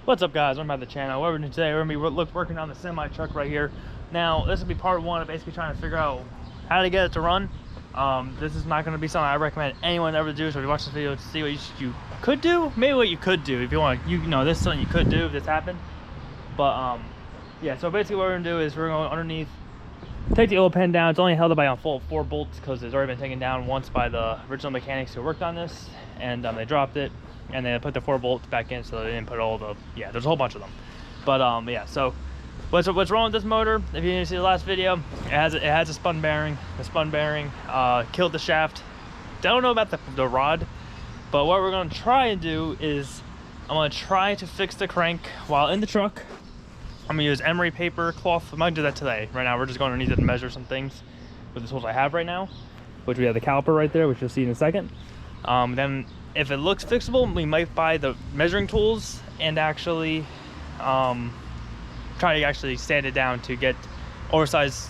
What's up, guys? I'm at the channel. What we're doing today, we're gonna be working on the semi truck right here. Now, this will be part one of basically trying to figure out how to get it to run. This is not going to be something I recommend anyone ever do. So if you watch this video to see what you could do, maybe what you could do if you want. You know, this is something you could do if this happened. But yeah. So basically, what we're gonna do is we're going underneath, take the oil pan down. It's only held up by on full 4 bolts because it's already been taken down once by the original mechanics who worked on this, and they dropped it. And they put the 4 bolts back in, so they didn't put all the, there's a whole bunch of them. But yeah, so what's wrong with this motor? If you didn't see the last video, it has a spun bearing. The spun bearing killed the shaft. Don't know about the rod, but what we're gonna try and do is I'm gonna try to fix the crank while in the truck. I'm gonna use emery paper cloth. I might do that today. Right now we're just going underneath it to measure some things with the tools I have right now, which we have the caliper right there, which you'll see in a second. Then if it looks fixable, we might buy the measuring tools and actually try to actually sand it down to get oversized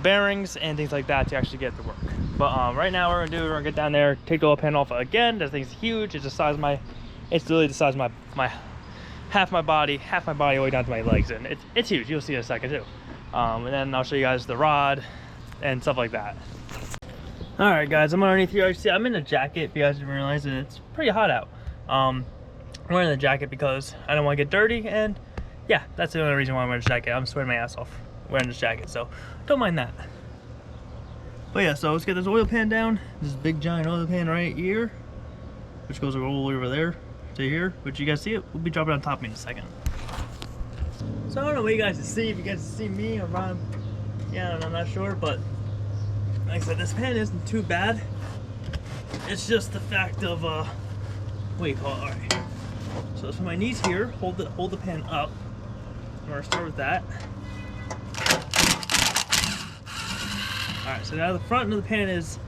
bearings and things like that to actually get it to work. But right now we're gonna get down there, take the oil pan off again. This thing's huge. It's the size of it's literally the size of my half my body all the way down to my legs, and it's huge. You'll see in a second too. And then I'll show you guys the rod and stuff like that. All right, guys, I'm underneath here. See, I'm in a jacket. If you guys didn't realize it, it's pretty hot out. I'm wearing the jacket because I don't want to get dirty, and yeah, that's the only reason why I'm wearing this jacket. I'm sweating my ass off wearing this jacket, so don't mind that. But yeah, so let's get this oil pan down. This big giant oil pan right here, which goes all the way over there to here, which you guys see it. We'll be dropping on top of me in a second. So I don't know what you guys can see. If you guys see me around, yeah, I'm not sure, but like I said, this pan isn't too bad. It's just the fact of what do you call it? All right. So let's put my knees here. Hold the pan up. I'm gonna start with that. All right. So now the front of the pan is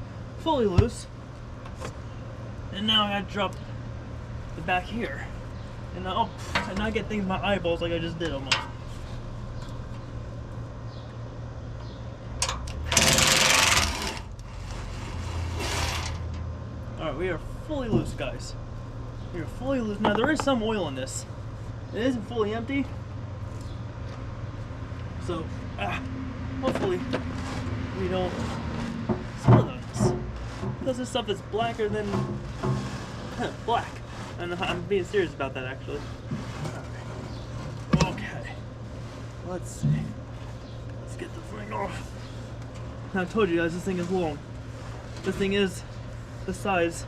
fully loose, and now I gotta drop the back here, and now get things in my eyeballs like I just did almost. Alright, we are fully loose, guys. We are fully loose. Now, there is some oil in this. It isn't fully empty. So, hopefully, we don't spill this. Because this stuff is blacker than black. And I'm being serious about that, actually. Alright. Okay. Let's see. Let's get the thing off. Now, I told you guys, this thing is long. This thing is the size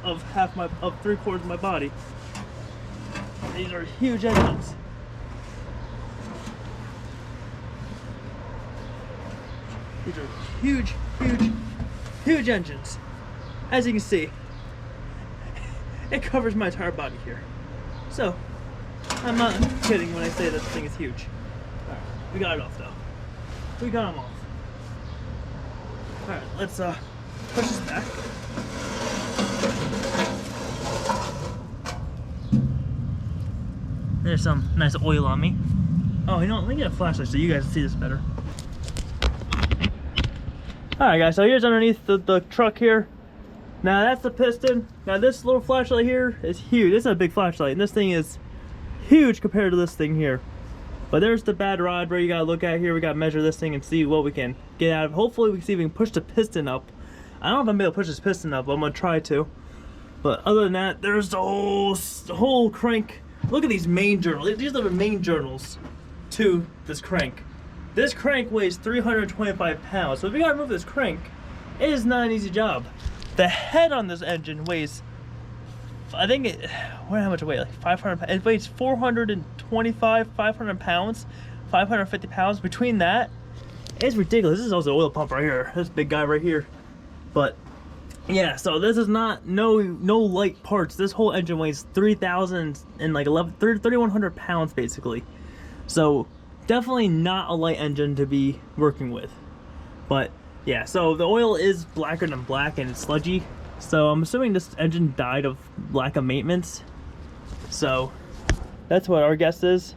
of 3/4 of my body. These are huge engines. These are huge engines. As you can see, it covers my entire body here. So, I'm not kidding when I say this thing is huge. Alright, we got it off though. We got them off. Alright, let's push this back. There's some nice oil on me. Oh, you know what? Let me get a flashlight so you guys can see this better. Alright, guys, so here's underneath the truck here. Now that's the piston. Now this little flashlight here is huge. This is a big flashlight, and this thing is huge compared to this thing here. But there's the bad rod where you gotta look at here. We gotta measure this thing and see what we can get out of it. Hopefully we can see if we can push the piston up. I don't know if I'm able to push this piston up, but I'm gonna try to. But other than that, there's the whole crank. Look at these main journals. These are the main journals to this crank. This crank weighs 325 pounds. So if you gotta move this crank, it is not an easy job. The head on this engine weighs, I think how much it weighs? Like 500 pounds. It weighs 425, 500 pounds, 550 pounds. Between that, it's ridiculous. This is also the oil pump right here. This big guy right here. But yeah, so this is not no light parts. This whole engine weighs 3,000 and like 3,100 pounds basically. So definitely not a light engine to be working with. But yeah, so the oil is blacker than black and it's sludgy. So I'm assuming this engine died of lack of maintenance. So that's what our guess is.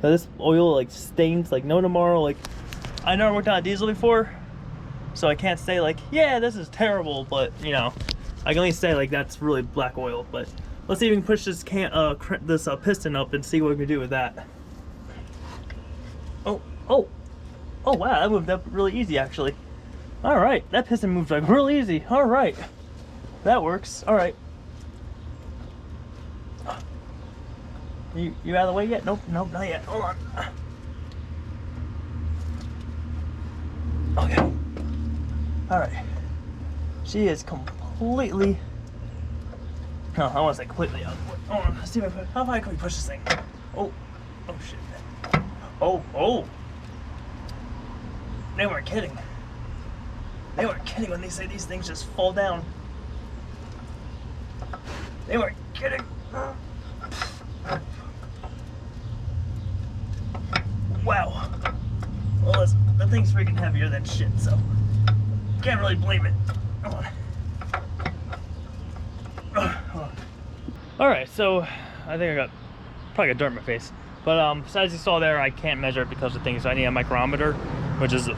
So this oil like stains like no tomorrow. Like, I never worked on a diesel before, so I can't say like, yeah, this is terrible, but you know, I can only say like that's really black oil. But Let's see if we can push this piston up and see what we can do with that. Oh, oh, oh wow, that moved up really easy actually. All right, that piston moved like real easy. All right, that works. All right. You out of the way yet? Nope, nope, not yet. Hold on. Okay. All right. She is completely. No, I want to say completely out of the way. Hold on. Let's see if how high can we push this thing? Oh, oh shit. Oh, oh. They weren't kidding. They weren't kidding when they say these things just fall down. They weren't kidding. Wow. Well, the thing's freaking heavier than shit, so can't really blame it. Come on. Alright, so I think I probably got dirt in my face. But as you saw there, I can't measure it because of things. So I need a micrometer, which is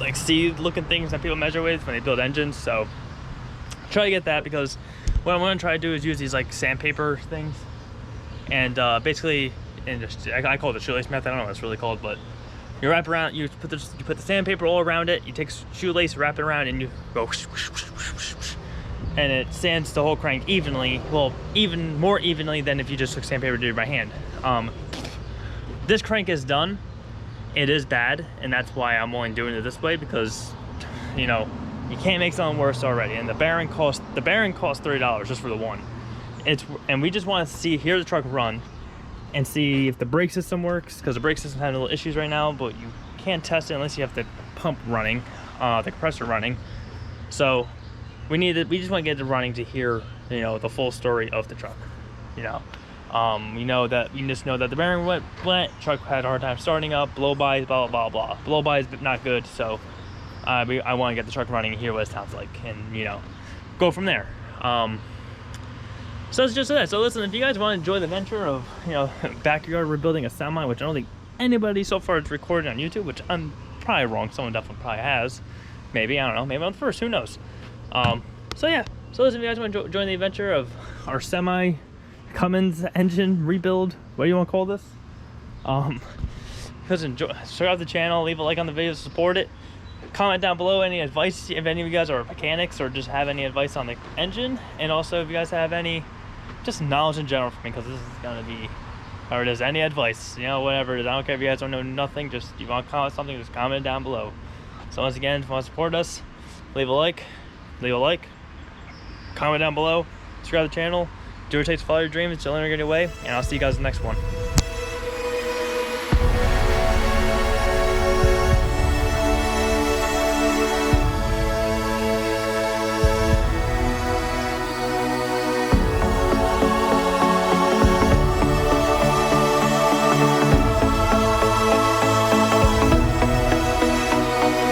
like seed looking things that people measure with when they build engines. So try to get that, because what I'm going to try to do is use these like sandpaper things, and basically, and just I call it the shoelace method. I don't know what it's really called, but you wrap around, you put the sandpaper all around it. You take shoelace, wrap it around, and you go whoosh, whoosh, whoosh, whoosh, whoosh, and it sands the whole crank evenly. Well, even more evenly than if you just took sandpaper to do it by hand. This crank is done. It is bad, and that's why I'm only doing it this way, because you know you can't make something worse already. And the bearing cost $30 just for the one. And we just want to hear the truck run and see if the brake system works, because the brake system has little issues right now, but you can't test it unless you have the pump running, the compressor running. So we just want to get it running to hear, you know, the full story of the truck. You just know that the bearing went, truck had a hard time starting up, blow-bys, blah blah blah. Blow-bys not good, so I want to get the truck running and hear what it sounds like, and you know, go from there. So it's just that. So listen, if you guys want to enjoy the venture of, you know, backyard rebuilding a semi, which I don't think anybody so far has recorded on YouTube, which I'm probably wrong. Someone definitely probably has. Maybe, I don't know. Maybe I'm the first. Who knows? So yeah. So listen, if you guys want to join the adventure of our semi Cummins engine rebuild, what do you want to call this? Check out the channel, leave a like on the video to support it. Comment down below any advice if any of you guys are mechanics or just have any advice on the engine, and also if you guys have any just knowledge in general for me, because this is gonna be, or it is any advice, you know, whatever it is. I don't care if you guys don't know nothing, just if you want to comment something, just comment it down below. So once again, if you want to support us, leave a like, comment down below, subscribe to the channel, do what it takes to follow your dreams, don't let it get away, and I'll see you guys in the next one.